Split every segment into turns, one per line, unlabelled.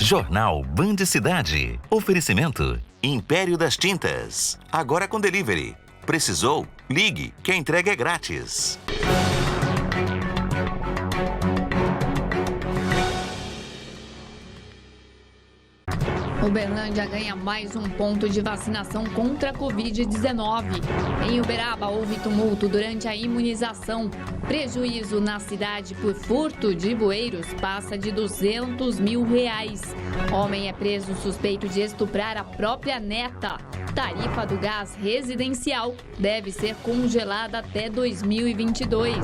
Jornal Band Cidade. Oferecimento Império das Tintas. Agora com delivery. Precisou? Ligue, que a entrega é grátis.
Uberlândia ganha mais um ponto de vacinação contra a Covid-19. Em Uberaba, houve tumulto durante a imunização. Prejuízo na cidade por furto de bueiros passa de R$200 mil. Homem é preso suspeito de estuprar a própria neta. Tarifa do gás residencial deve ser congelada até 2022.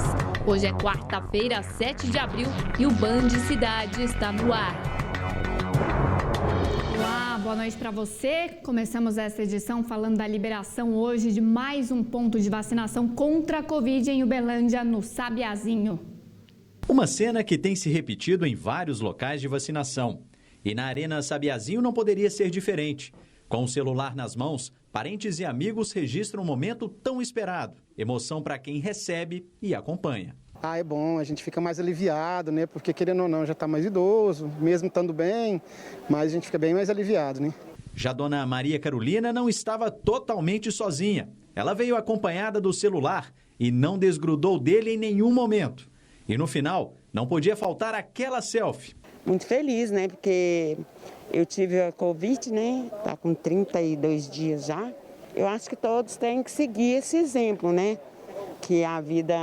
Hoje é quarta-feira, 7 de abril, e o Band Cidade está no ar. Olá, boa noite para você. Começamos essa edição falando da liberação hoje de mais um ponto de vacinação contra a Covid em Uberlândia, no Sabiazinho.
Uma cena que tem se repetido em vários locais de vacinação. E na Arena Sabiazinho não poderia ser diferente. Com o celular nas mãos, parentes e amigos registram um momento tão esperado. Emoção para quem recebe e acompanha.
É bom, a gente fica mais aliviado, né? Porque querendo ou não, já está mais idoso, mesmo estando bem, mas a gente fica bem mais aliviado, né?
Já dona Maria Carolina não estava totalmente sozinha. Ela veio acompanhada do celular e não desgrudou dele em nenhum momento. E no final, não podia faltar aquela selfie.
Muito feliz, né? Porque eu tive a Covid, né? Tá com 32 dias já. Eu acho que todos têm que seguir esse exemplo, né? Que a vida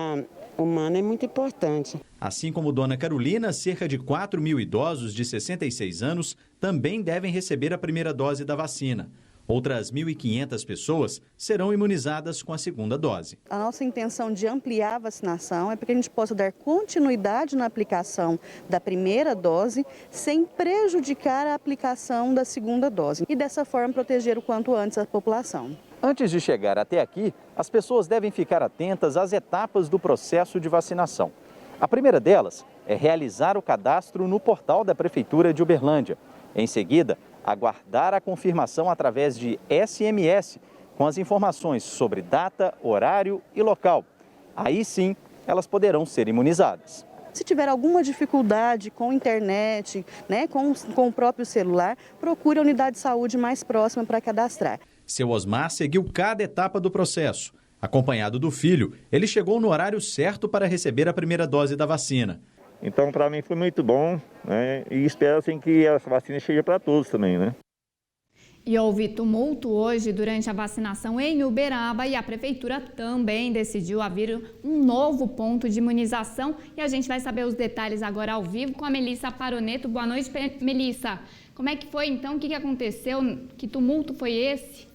humana é muito importante.
Assim como dona Carolina, cerca de 4 mil idosos de 66 anos também devem receber a primeira dose da vacina. Outras 1.500 pessoas serão imunizadas com a segunda dose.
A nossa intenção de ampliar a vacinação é para que a gente possa dar continuidade na aplicação da primeira dose sem prejudicar a aplicação da segunda dose e dessa forma proteger o quanto antes a população.
Antes de chegar até aqui, as pessoas devem ficar atentas às etapas do processo de vacinação. A primeira delas é realizar o cadastro no portal da Prefeitura de Uberlândia. Em seguida, aguardar a confirmação através de SMS, com as informações sobre data, horário e local. Aí sim, elas poderão ser imunizadas.
Se tiver alguma dificuldade com internet, né, com o próprio celular, procure a unidade de saúde mais próxima para cadastrar.
Seu Osmar seguiu cada etapa do processo. Acompanhado do filho, ele chegou no horário certo para receber a primeira dose da vacina.
Então, para mim foi muito bom, né? E espero assim, que essa vacina chegue para todos também, né?
E houve tumulto hoje durante a vacinação em Uberaba e a prefeitura também decidiu abrir um novo ponto de imunização. E a gente vai saber os detalhes agora ao vivo com a Melissa Paroneto. Boa noite, Melissa. Como é que foi então? O que aconteceu? Que tumulto foi esse?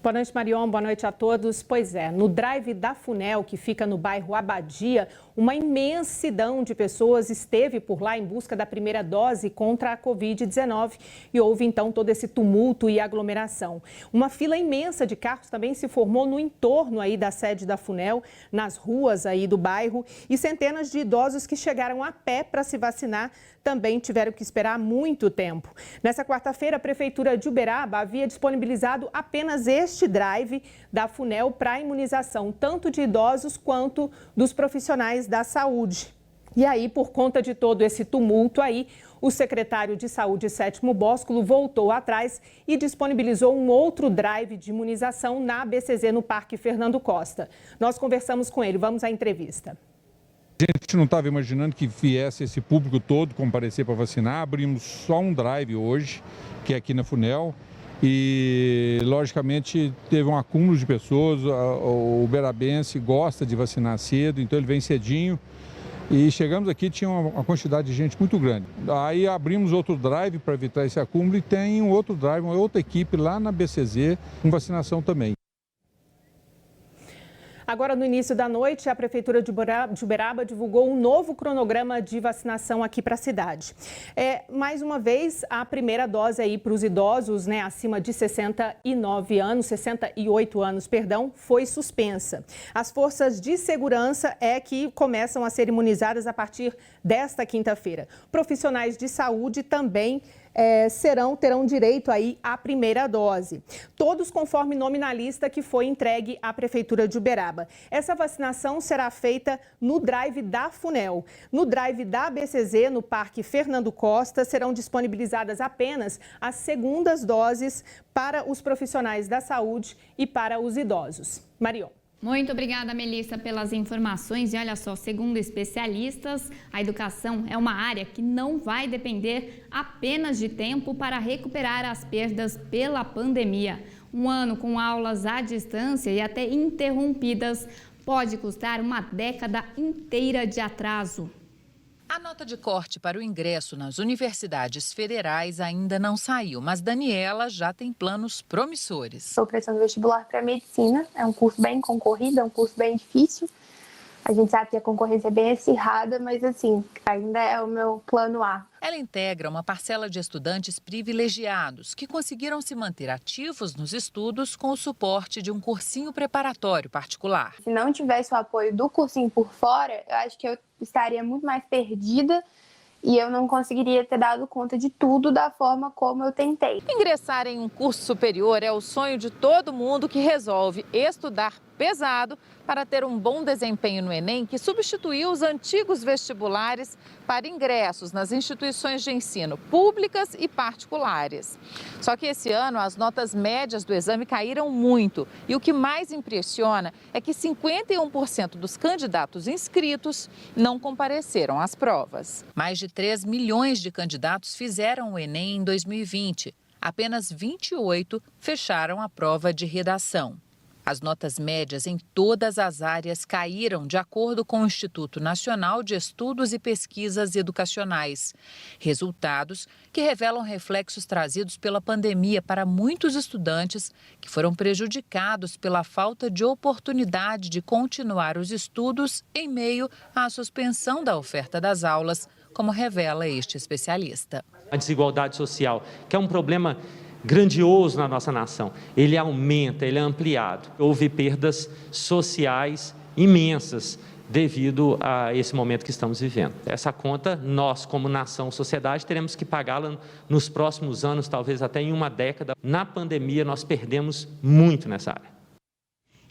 Boa noite, Marion. Boa noite a todos. Pois é, no drive da Funel, que fica no bairro Abadia, uma imensidão de pessoas esteve por lá em busca da primeira dose contra a Covid-19 e houve então todo esse tumulto e aglomeração. Uma fila imensa de carros também se formou no entorno aí da sede da Funel, nas ruas aí do bairro, e centenas de idosos que chegaram a pé para se vacinar também tiveram que esperar muito tempo. Nessa quarta-feira, a Prefeitura de Uberaba havia disponibilizado apenas este drive da Funel para imunização, tanto de idosos quanto dos profissionais da saúde. E aí, por conta de todo esse tumulto aí, o secretário de Saúde, Sétimo Bósculo, voltou atrás e disponibilizou um outro drive de imunização na ABCZ, no Parque Fernando Costa. Nós conversamos com ele, vamos à entrevista.
A gente não estava imaginando que viesse esse público todo comparecer para vacinar. Abrimos só um drive hoje, que é aqui na Funel. E, logicamente, teve um acúmulo de pessoas. O uberabense gosta de vacinar cedo, então ele vem cedinho. E chegamos aqui, tinha uma quantidade de gente muito grande. Aí abrimos outro drive para evitar esse acúmulo e tem um outro drive, uma outra equipe lá na BCZ com vacinação também.
Agora, no início da noite, a Prefeitura de Uberaba divulgou um novo cronograma de vacinação aqui para a cidade. Mais uma vez, a primeira dose aí para os idosos, né, acima de 68 anos, foi suspensa. As forças de segurança que começam a ser imunizadas a partir desta quinta-feira. Profissionais de saúde também terão direito aí à primeira dose. Todos conforme nome na lista que foi entregue à Prefeitura de Uberaba. Essa vacinação será feita no drive da FUNEL. No drive da ABCZ, no Parque Fernando Costa, serão disponibilizadas apenas as segundas doses para os profissionais da saúde e para os idosos. Marion.
Muito obrigada, Melissa, pelas informações. E olha só, segundo especialistas, a educação é uma área que não vai depender apenas de tempo para recuperar as perdas pela pandemia. Um ano com aulas à distância e até interrompidas pode custar uma década inteira de atraso.
A nota de corte para o ingresso nas universidades federais ainda não saiu, mas Daniela já tem planos promissores.
Estou prestando vestibular para medicina, é um curso bem concorrido, é um curso bem difícil. A gente sabe que a concorrência é bem acirrada, mas assim, ainda é o meu plano A.
Ela integra uma parcela de estudantes privilegiados que conseguiram se manter ativos nos estudos com o suporte de um cursinho preparatório particular.
Se não tivesse o apoio do cursinho por fora, eu acho que eu estaria muito mais perdida e eu não conseguiria ter dado conta de tudo da forma como eu tentei.
Ingressar em um curso superior é o sonho de todo mundo que resolve estudar pesado para ter um bom desempenho no Enem, que substituiu os antigos vestibulares para ingressos nas instituições de ensino públicas e particulares. Só que esse ano as notas médias do exame caíram muito e o que mais impressiona é que 51% dos candidatos inscritos não compareceram às provas. Mais de 3 milhões de candidatos fizeram o Enem em 2020. Apenas 28 fecharam a prova de redação. As notas médias em todas as áreas caíram, de acordo com o Instituto Nacional de Estudos e Pesquisas Educacionais. Resultados que revelam reflexos trazidos pela pandemia para muitos estudantes que foram prejudicados pela falta de oportunidade de continuar os estudos em meio à suspensão da oferta das aulas, como revela este especialista.
A desigualdade social, que é um problema grandioso na nossa nação, ele aumenta, ele é ampliado. Houve perdas sociais imensas devido a esse momento que estamos vivendo. Essa conta, nós como nação, sociedade, teremos que pagá-la nos próximos anos, talvez até em uma década. Na pandemia, nós perdemos muito nessa área.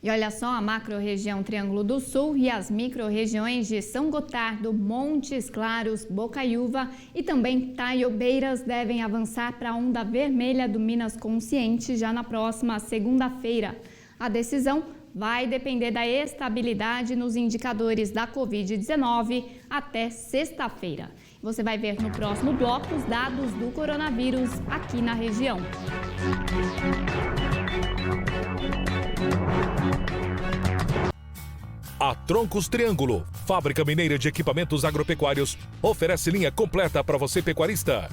E olha só, a macro-região Triângulo do Sul e as micro-regiões de São Gotardo, Montes Claros, Bocaiúva e também Taiobeiras devem avançar para a onda vermelha do Minas Consciente já na próxima segunda-feira. A decisão vai depender da estabilidade nos indicadores da Covid-19 até sexta-feira. Você vai ver no próximo bloco os dados do coronavírus aqui na região.
A Troncos Triângulo, fábrica mineira de equipamentos agropecuários, oferece linha completa para você pecuarista.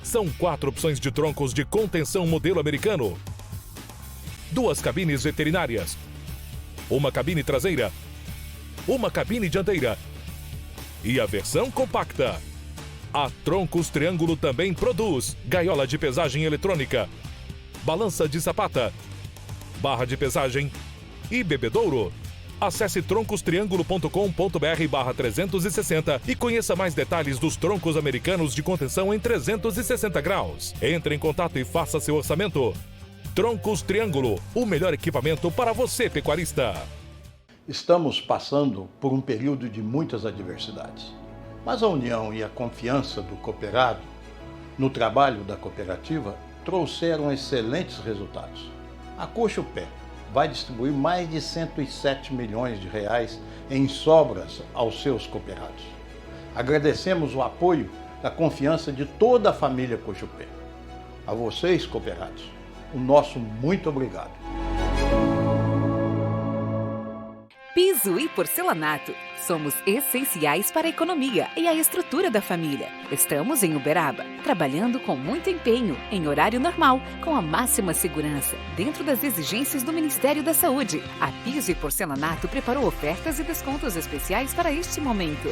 São 4 opções de troncos de contenção modelo americano, 2 cabines veterinárias, uma cabine traseira, uma cabine dianteira e a versão compacta. A Troncos Triângulo também produz gaiola de pesagem eletrônica, balança de sapata, barra de pesagem e bebedouro. Acesse troncostriangulo.com.br/360 e conheça mais detalhes dos troncos americanos de contenção em 360 graus. Entre em contato e faça seu orçamento. Troncos Triângulo, o melhor equipamento para você, pecuarista.
Estamos passando por um período de muitas adversidades, mas a união e a confiança do cooperado no trabalho da cooperativa trouxeram excelentes resultados. A Cochupé vai distribuir mais de 107 milhões de reais em sobras aos seus cooperados. Agradecemos o apoio da confiança de toda a família Cochupé. A vocês, cooperados, o nosso muito obrigado.
Piso e porcelanato. Somos essenciais para a economia e a estrutura da família. Estamos em Uberaba, trabalhando com muito empenho, em horário normal, com a máxima segurança, dentro das exigências do Ministério da Saúde. A Piso e Porcelanato preparou ofertas e descontos especiais para este momento.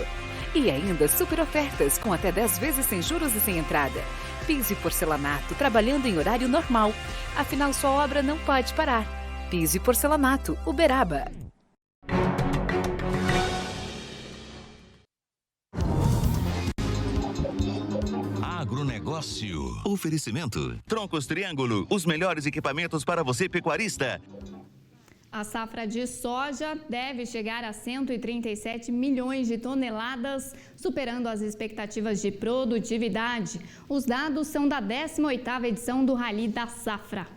E ainda super ofertas, com até 10 vezes sem juros e sem entrada. Piso e Porcelanato, trabalhando em horário normal. Afinal, sua obra não pode parar. Piso e Porcelanato, Uberaba.
Agronegócio agronegócio. Oferecimento. Troncos Triângulo, os melhores equipamentos para você pecuarista.
A safra de soja deve chegar a 137 milhões de toneladas, superando as expectativas de produtividade. Os dados são da 18ª edição do Rally da Safra.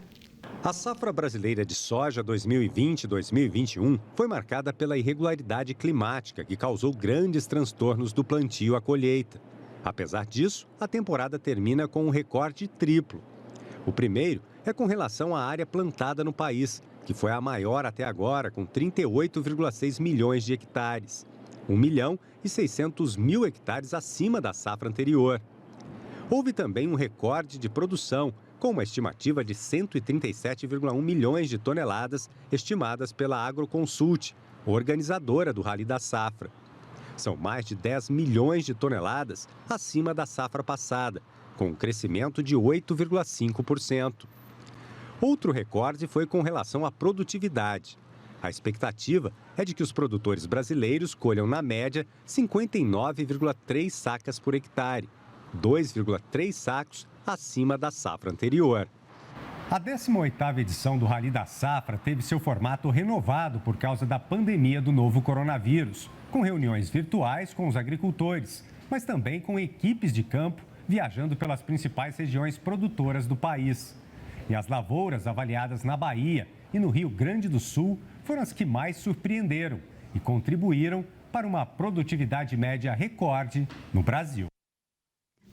A safra brasileira de soja 2020-2021 foi marcada pela irregularidade climática que causou grandes transtornos do plantio à colheita. Apesar disso, a temporada termina com um recorde triplo. O primeiro é com relação à área plantada no país, que foi a maior até agora, com 38,6 milhões de hectares. 1.600.000 hectares acima da safra anterior. Houve também um recorde de produção, com uma estimativa de 137,1 milhões de toneladas estimadas pela Agroconsult, organizadora do Rally da Safra. São mais de 10 milhões de toneladas acima da safra passada, com um crescimento de 8,5%. Outro recorde foi com relação à produtividade. A expectativa é de que os produtores brasileiros colham, na média, 59,3 sacas por hectare, 2,3 sacos acima da safra anterior.
A 18ª edição do Rally da Safra teve seu formato renovado por causa da pandemia do novo coronavírus, com reuniões virtuais com os agricultores, mas também com equipes de campo viajando pelas principais regiões produtoras do país. E as lavouras avaliadas na Bahia e no Rio Grande do Sul foram as que mais surpreenderam e contribuíram para uma produtividade média recorde no Brasil.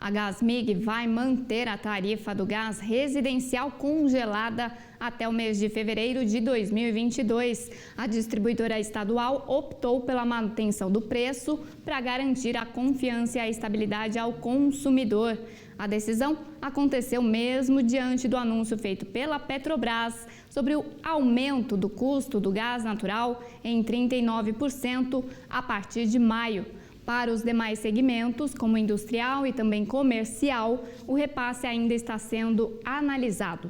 A Gasmig vai manter a tarifa do gás residencial congelada até o mês de fevereiro de 2022. A distribuidora estadual optou pela manutenção do preço para garantir a confiança e a estabilidade ao consumidor. A decisão aconteceu mesmo diante do anúncio feito pela Petrobras sobre o aumento do custo do gás natural em 39% a partir de maio. Para os demais segmentos, como industrial e também comercial, o repasse ainda está sendo analisado.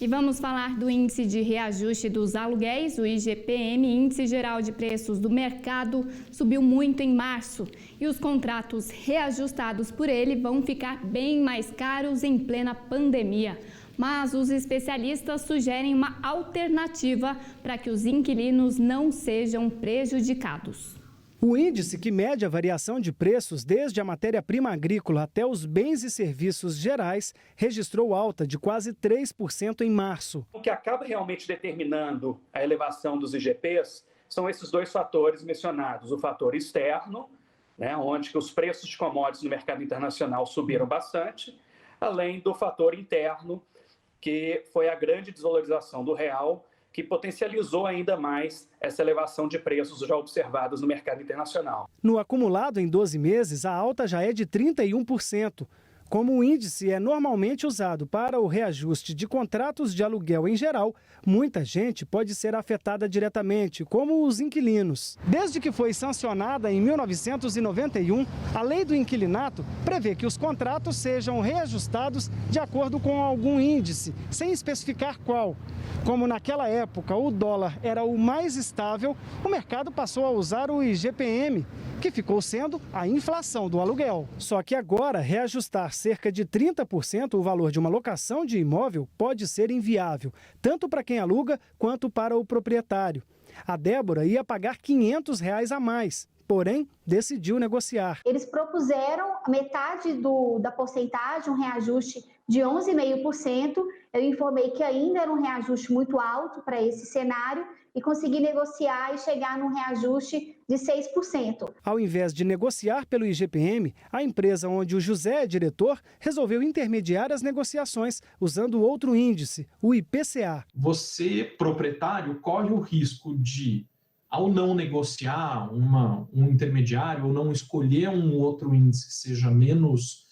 E vamos falar do índice de reajuste dos aluguéis, o IGPM, Índice Geral de Preços do Mercado, subiu muito em março. E os contratos reajustados por ele vão ficar bem mais caros em plena pandemia. Mas os especialistas sugerem uma alternativa para que os inquilinos não sejam prejudicados.
O índice, que mede a variação de preços desde a matéria-prima agrícola até os bens e serviços gerais, registrou alta de quase 3% em março.
O que acaba realmente determinando a elevação dos IGPs são esses dois fatores mencionados. O fator externo, onde os preços de commodities no mercado internacional subiram bastante, além do fator interno, que foi a grande desvalorização do real, que potencializou ainda mais essa elevação de preços já observados no mercado internacional.
No acumulado em 12 meses, a alta já é de 31%. Como o índice é normalmente usado para o reajuste de contratos de aluguel em geral, muita gente pode ser afetada diretamente, como os inquilinos. Desde que foi sancionada em 1991, a Lei do Inquilinato prevê que os contratos sejam reajustados de acordo com algum índice, sem especificar qual. Como naquela época o dólar era o mais estável, o mercado passou a usar o IGPM, que ficou sendo a inflação do aluguel. Só que agora, reajustar cerca de 30% o valor de uma locação de imóvel pode ser inviável, tanto para quem aluga quanto para o proprietário. A Débora ia pagar R$500 a mais, porém decidiu negociar.
Eles propuseram metade da porcentagem, um reajuste de 11,5%. Eu informei que ainda era um reajuste muito alto para esse cenário e consegui negociar e chegar num reajuste de 6%.
Ao invés de negociar pelo IGPM, a empresa onde o José é diretor resolveu intermediar as negociações usando outro índice, o IPCA.
Você, proprietário, corre o risco de, ao não negociar um intermediário ou não escolher um outro índice que seja menos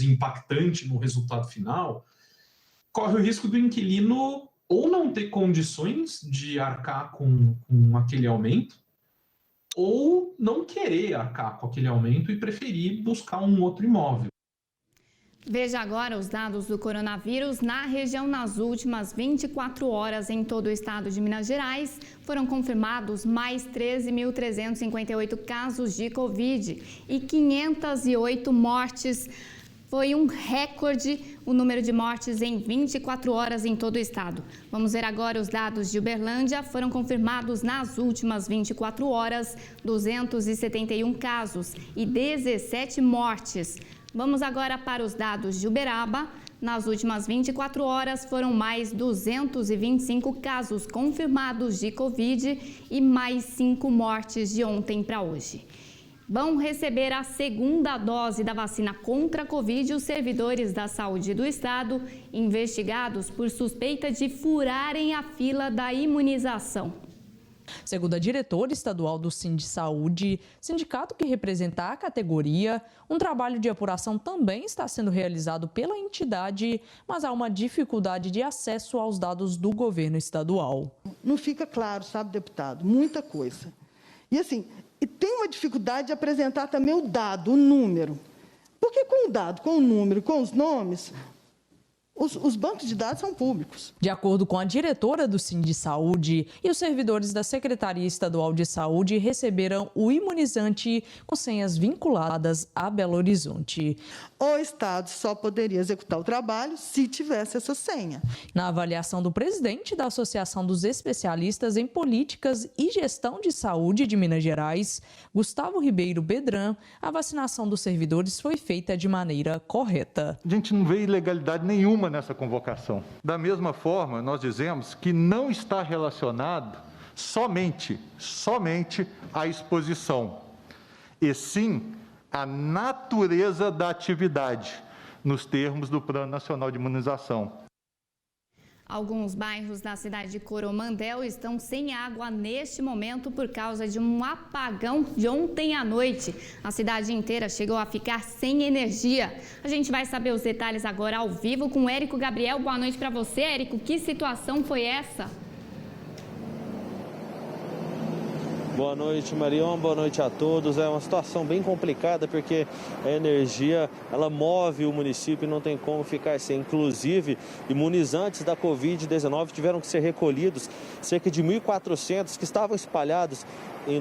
impactante no resultado final, corre o risco do inquilino ou não ter condições de arcar com aquele aumento, ou não querer arcar com aquele aumento e preferir buscar um outro imóvel.
Veja agora os dados do coronavírus na região. Nas últimas 24 horas, em todo o estado de Minas Gerais, foram confirmados mais 13.358 casos de Covid e 508 mortes. Foi um recorde o número de mortes em 24 horas em todo o estado. Vamos ver agora os dados de Uberlândia. Foram confirmados nas últimas 24 horas 271 casos e 17 mortes. Vamos agora para os dados de Uberaba. Nas últimas 24 horas foram mais 225 casos confirmados de Covid e mais 5 mortes de ontem para hoje. Vão receber a segunda dose da vacina contra a Covid os servidores da saúde do estado, investigados por suspeita de furarem a fila da imunização.
Segundo a diretora estadual do Sindsaúde, sindicato que representa a categoria, um trabalho de apuração também está sendo realizado pela entidade, mas há uma dificuldade de acesso aos dados do governo estadual.
Não fica claro, sabe, deputado? Muita coisa. E assim, tem uma dificuldade de apresentar também o dado, o número. Porque com o dado, com o número, com os nomes, os bancos de dados são públicos.
De acordo com a diretora do Sindsaúde, e os servidores da Secretaria Estadual de Saúde receberam o imunizante com senhas vinculadas a Belo Horizonte.
O Estado só poderia executar o trabalho se tivesse essa senha.
Na avaliação do presidente da Associação dos Especialistas em Políticas e Gestão de Saúde de Minas Gerais, Gustavo Ribeiro Bedran, a vacinação dos servidores foi feita de maneira correta.
A gente não vê ilegalidade nenhuma nessa convocação. Da mesma forma, nós dizemos que não está relacionado somente à exposição, e sim a natureza da atividade, nos termos do Plano Nacional de Imunização.
Alguns bairros da cidade de Coromandel estão sem água neste momento por causa de um apagão de ontem à noite. A cidade inteira chegou a ficar sem energia. A gente vai saber os detalhes agora ao vivo com o Érico Gabriel. Boa noite para você, Érico. Que situação foi essa?
Boa noite, Marion. Boa noite a todos. É uma situação bem complicada porque a energia, ela move o município e não tem como ficar sem. Inclusive, imunizantes da Covid-19 tiveram que ser recolhidos, cerca de 1.400 que estavam espalhados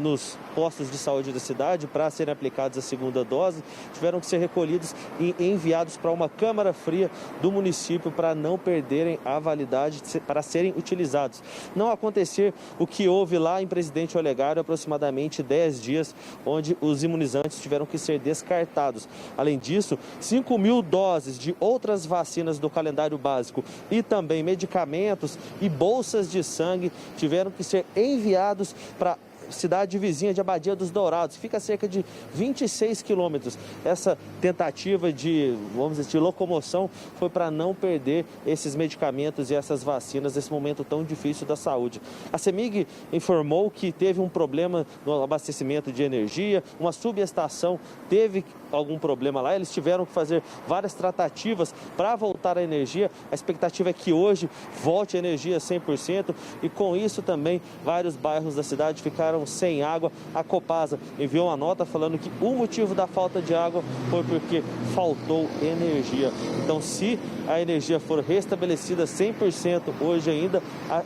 nos postos de saúde da cidade para serem aplicados a segunda dose, tiveram que ser recolhidos e enviados para uma câmara fria do município para não perderem a validade, para serem utilizados. Não acontecer o que houve lá em Presidente Olegário, aproximadamente 10 dias, onde os imunizantes tiveram que ser descartados. Além disso, 5.000 doses de outras vacinas do calendário básico e também medicamentos e bolsas de sangue tiveram que ser enviados para cidade vizinha de Abadia dos Dourados, fica a cerca de 26 quilômetros. Essa tentativa de, vamos dizer, de locomoção foi para não perder esses medicamentos e essas vacinas nesse momento tão difícil da saúde. A CEMIG informou que teve um problema no abastecimento de energia, uma subestação teve algum problema lá, eles tiveram que fazer várias tratativas para voltar a energia. A expectativa é que hoje volte a energia 100% e com isso também vários bairros da cidade ficaram sem água. A Copasa enviou uma nota falando que o motivo da falta de água foi porque faltou energia. Então, se a energia for restabelecida 100% hoje ainda, a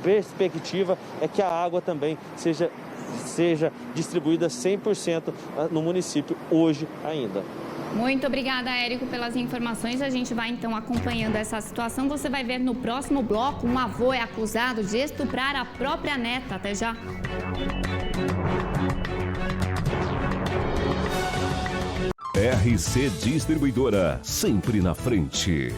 perspectiva é que a água também seja distribuída 100% no município hoje ainda.
Muito obrigada, Érico, pelas informações. A gente vai então acompanhando essa situação. Você vai ver no próximo bloco, um avô é acusado de estuprar a própria neta. Até já.
RC Distribuidora, sempre na frente.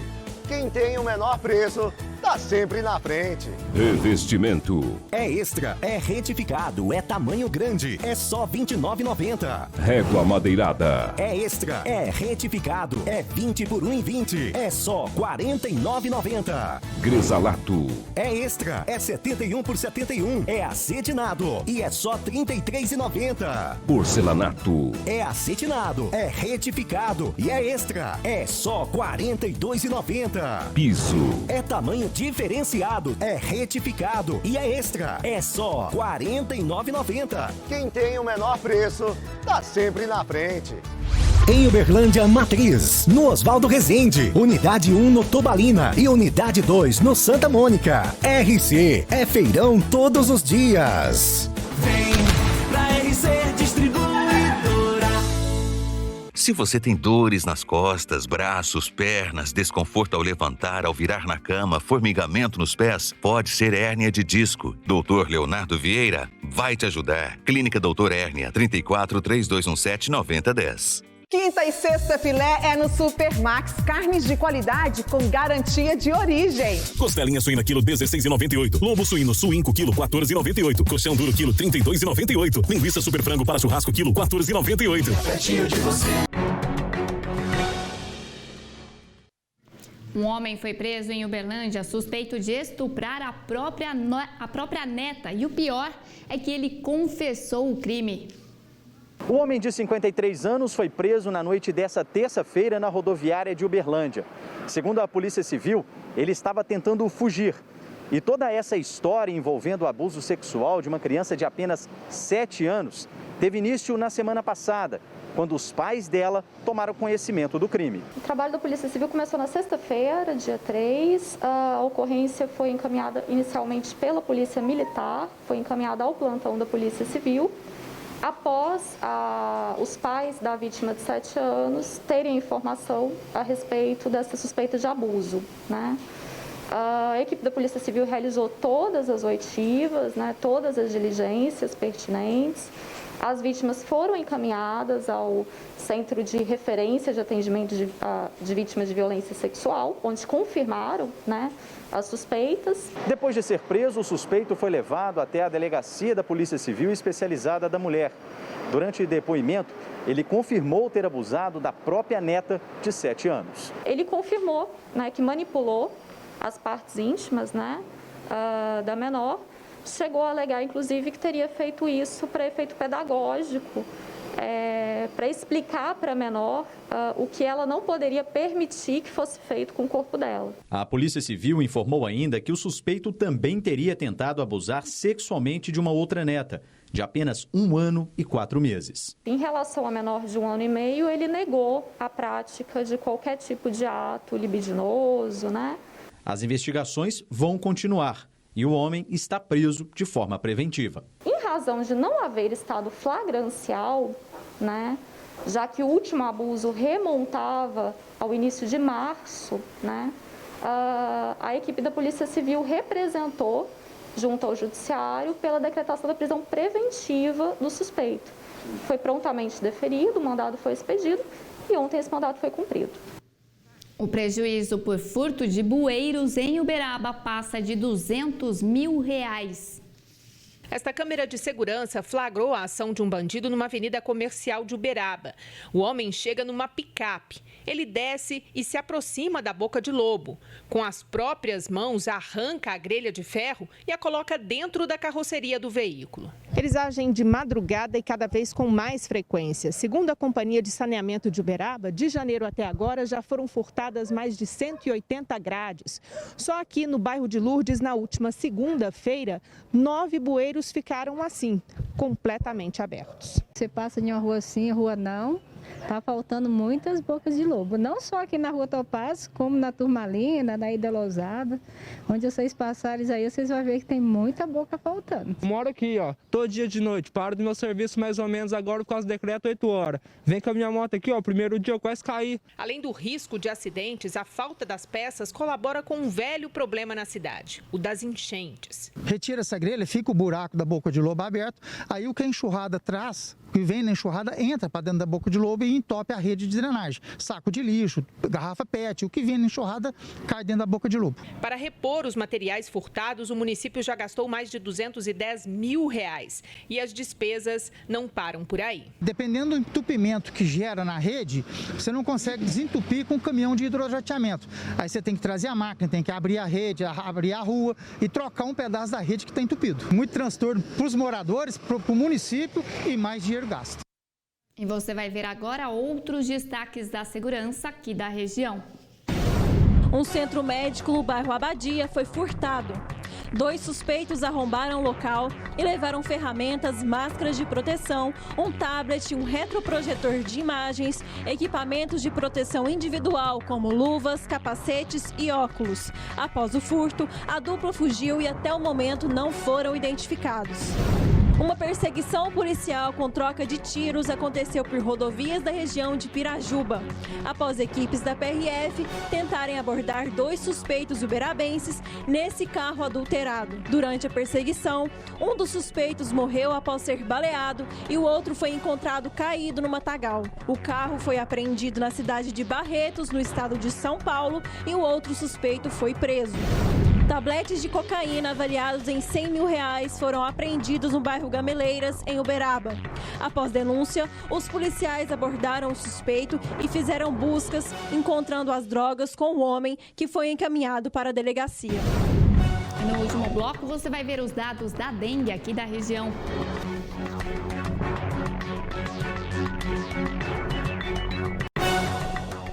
Quem tem o menor preço, tá sempre na frente.
Revestimento.
É extra, é retificado, é tamanho grande, é só R$ 29,90.
Régua madeirada.
É extra, é retificado, é 20 por 1,20, é só R$ 49,90.
Gresalato.
É extra, é 71 por 71, é acetinado e é só R$ 33,90.
Porcelanato.
É acetinado, é retificado e é extra, é só R$ 42,90.
Piso.
É tamanho diferenciado, é retificado e é extra, é só R$ 49,90.
Quem tem o menor preço, tá sempre na frente.
Em Uberlândia Matriz, no Oswaldo Rezende, Unidade 1 no Tobalina e Unidade 2 no Santa Mônica. RC é feirão todos os dias.
Vem pra RC Distribuidora.
Se você tem dores nas costas, braços, pernas, desconforto ao levantar, ao virar na cama, formigamento nos pés, pode ser hérnia de disco. Dr. Leonardo Vieira vai te ajudar. Clínica Doutor Hérnia, 34 3217 9010.
Quinta e sexta filé é no Supermax. Carnes de qualidade com garantia de origem.
Costelinha suína quilo 16,98. Lombo suíno suínco quilo 14,98. Colchão duro quilo 32,98. Linguiça super frango para churrasco quilo 14,98.
Pertinho de você.
Um homem foi preso em Uberlândia suspeito de estuprar a própria neta. E o pior é que ele confessou o crime.
O homem de 53 anos foi preso na noite dessa terça-feira na rodoviária de Uberlândia. Segundo a Polícia Civil, ele estava tentando fugir. E toda essa história envolvendo o abuso sexual de uma criança de apenas 7 anos teve início na semana passada, quando os pais dela tomaram conhecimento do crime.
O trabalho da Polícia Civil começou na sexta-feira, dia 3. A ocorrência foi encaminhada inicialmente pela Polícia Militar, foi encaminhada ao plantão da Polícia Civil. Após os pais da vítima de 7 anos terem informação a respeito dessa suspeita de abuso, né? A equipe da Polícia Civil realizou todas as oitivas, né, todas as diligências pertinentes. As vítimas foram encaminhadas ao Centro de Referência de Atendimento de Vítimas de Violência Sexual, onde confirmaram, né, as suspeitas.
Depois de ser preso, o suspeito foi levado até a delegacia da Polícia Civil Especializada da Mulher. Durante o depoimento, ele confirmou ter abusado da própria neta de 7 anos.
Ele confirmou, né, que manipulou as partes íntimas, né, da menor. Chegou a alegar, inclusive, que teria feito isso para efeito pedagógico, para explicar para a menor o que ela não poderia permitir que fosse feito com o corpo dela.
A Polícia Civil informou ainda que o suspeito também teria tentado abusar sexualmente de uma outra neta, de apenas 1 ano e 4 meses.
Em relação à menor de 1 ano e meio, ele negou a prática de qualquer tipo de ato libidinoso, né?
As investigações vão continuar e o homem está preso de forma preventiva.
Em razão de não haver estado flagrancial, né, já que o último abuso remontava ao início de março, né, a equipe da Polícia Civil representou junto ao Judiciário pela decretação da prisão preventiva do suspeito. Foi prontamente deferido, o mandado foi expedido e ontem esse mandado foi cumprido.
O prejuízo por furto de bueiros em Uberaba passa de R$200 mil.
Esta câmera de segurança flagrou a ação de um bandido numa avenida comercial de Uberaba. O homem chega numa picape. Ele desce e se aproxima da boca de lobo. Com as próprias mãos, arranca a grelha de ferro e a coloca dentro da carroceria do veículo. Eles agem de madrugada e cada vez com mais frequência. Segundo a Companhia de Saneamento de Uberaba, de janeiro até agora já foram furtadas mais de 180 grades. Só aqui no bairro de Lourdes, na última segunda-feira, 9 bueiros ficaram assim, completamente abertos.
Você passa em uma rua sim, rua não, tá faltando muitas bocas de lobo. Não só aqui na Rua Topaz, como na Turmalina, na Ida Lousada. Onde vocês passarem aí, vocês vão ver que tem muita boca faltando.
Moro aqui, ó, todo dia de noite. Paro do meu serviço mais ou menos agora por causa do decreto 8 horas. Vem com a minha moto aqui, ó, primeiro dia eu quase caí.
Além do risco de acidentes, a falta das peças colabora com um velho problema na cidade, o das enchentes.
Retira essa grelha, fica o buraco da boca de lobo aberto, aí o que a enxurrada traz, que vem na enxurrada, entra para dentro da boca de lobo e entope a rede de drenagem. Saco de lixo, garrafa PET, o que vem na enxurrada cai dentro da boca de lobo.
Para repor os materiais furtados, o município já gastou mais de R$210 mil. E as despesas não param por aí.
Dependendo do entupimento que gera na rede, você não consegue desentupir com o caminhão de hidrojateamento. Aí você tem que trazer a máquina, tem que abrir a rede, abrir a rua e trocar um pedaço da rede que está entupido. Muito transtorno para os moradores, para o município e mais dinheiro gasto.
E você vai ver agora outros destaques da segurança aqui da região.
Um centro médico no bairro Abadia foi furtado. 2 suspeitos arrombaram o local e levaram ferramentas, máscaras de proteção, um tablet, um retroprojetor de imagens, equipamentos de proteção individual como luvas, capacetes e óculos. Após o furto, a dupla fugiu e até o momento não foram identificados. Uma perseguição policial com troca de tiros aconteceu por rodovias da região de Pirajuba, após equipes da PRF tentarem abordar 2 suspeitos uberabenses nesse carro adulterado. Durante a perseguição, um dos suspeitos morreu após ser baleado e o outro foi encontrado caído no matagal. O carro foi apreendido na cidade de Barretos, no estado de São Paulo, e o outro suspeito foi preso. Tabletes de cocaína avaliados em R$100 mil foram apreendidos no bairro Gameleiras, em Uberaba. Após denúncia, os policiais abordaram o suspeito e fizeram buscas, encontrando as drogas com o homem, que foi encaminhado para a delegacia.
No último bloco, você vai ver os dados da dengue aqui da região.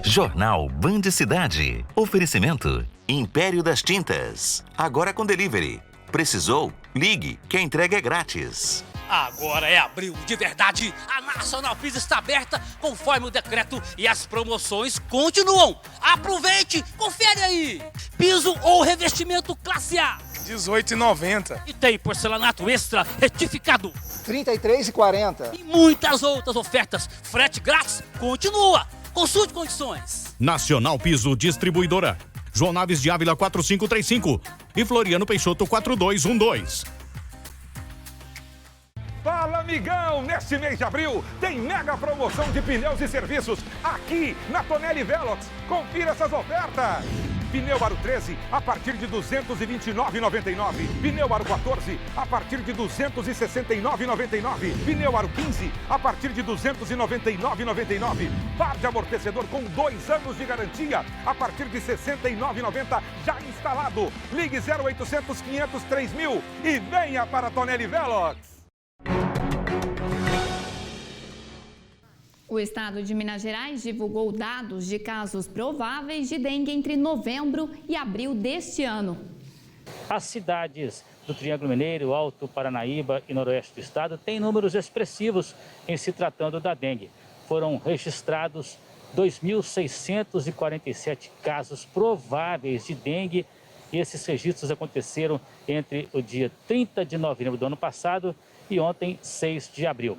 Jornal Band Cidade. Oferecimento Império das Tintas. Agora com delivery. Precisou? Ligue, que a entrega é grátis.
Agora é abril de verdade. A Nacional Piso está aberta conforme o decreto e as promoções continuam. Aproveite, confere aí. Piso ou revestimento classe A,
R$18,90.
E tem porcelanato extra retificado,
R$33,40.
E muitas outras ofertas. Frete grátis continua. Consulte condições.
Nacional Piso Distribuidora. João Naves de Ávila 4535 e Floriano Peixoto 4212.
Fala, amigão! Neste mês de abril tem mega promoção de pneus e serviços aqui na Tonelli Velox. Confira essas ofertas! Pneu aro 13 a partir de R$ 229,99. Pneu aro 14 a partir de R$ 269,99. Pneu aro 15 a partir de R$ 299,99. Par de amortecedor com 2 anos de garantia a partir de R$ 69,90 já instalado. Ligue 0800 500 3000 e venha para a Tonelli Velox.
O estado de Minas Gerais divulgou dados de casos prováveis de dengue entre novembro e abril deste ano.
As cidades do Triângulo Mineiro, Alto Paranaíba e Noroeste do estado têm números expressivos em se tratando da dengue. Foram registrados 2.647 casos prováveis de dengue e esses registros aconteceram entre o dia 30 de novembro do ano passado e ontem, 6 de abril.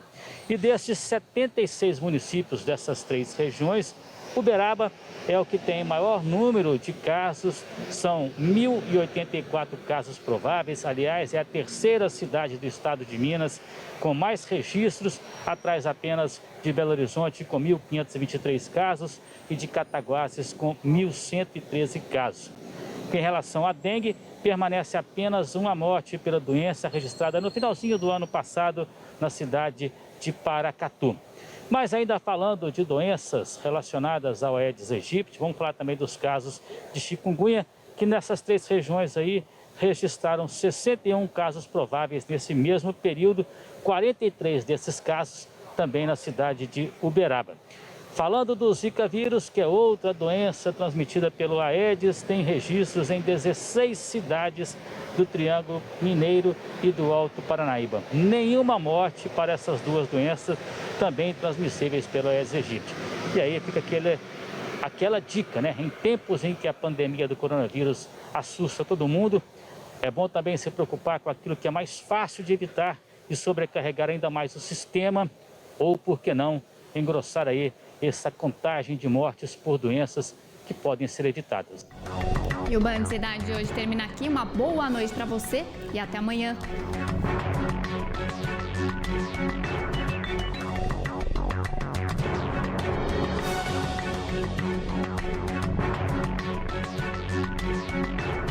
E desses 76 municípios dessas 3 regiões, Uberaba é o que tem maior número de casos, são 1.084 casos prováveis. Aliás, é a 3ª cidade do estado de Minas com mais registros, atrás apenas de Belo Horizonte com 1.523 casos e de Cataguases com 1.113 casos. Em relação à dengue, permanece apenas uma morte pela doença registrada no finalzinho do ano passado na cidade de Paracatu. Mas ainda falando de doenças relacionadas ao Aedes aegypti, vamos falar também dos casos de chikungunya, que nessas 3 regiões aí registraram 61 casos prováveis nesse mesmo período, 43 desses casos também na cidade de Uberaba. Falando do Zika vírus, que é outra doença transmitida pelo Aedes, tem registros em 16 cidades do Triângulo Mineiro e do Alto Paranaíba. Nenhuma morte para essas 2 doenças, também transmissíveis pelo Aedes aegypti. E aí fica aquela dica, né? Em tempos em que a pandemia do coronavírus assusta todo mundo, é bom também se preocupar com aquilo que é mais fácil de evitar e sobrecarregar ainda mais o sistema, ou, por que não, engrossar aí essa contagem de mortes por doenças que podem ser evitadas.
E o Band Cidade de hoje termina aqui. Uma boa noite para você e até amanhã.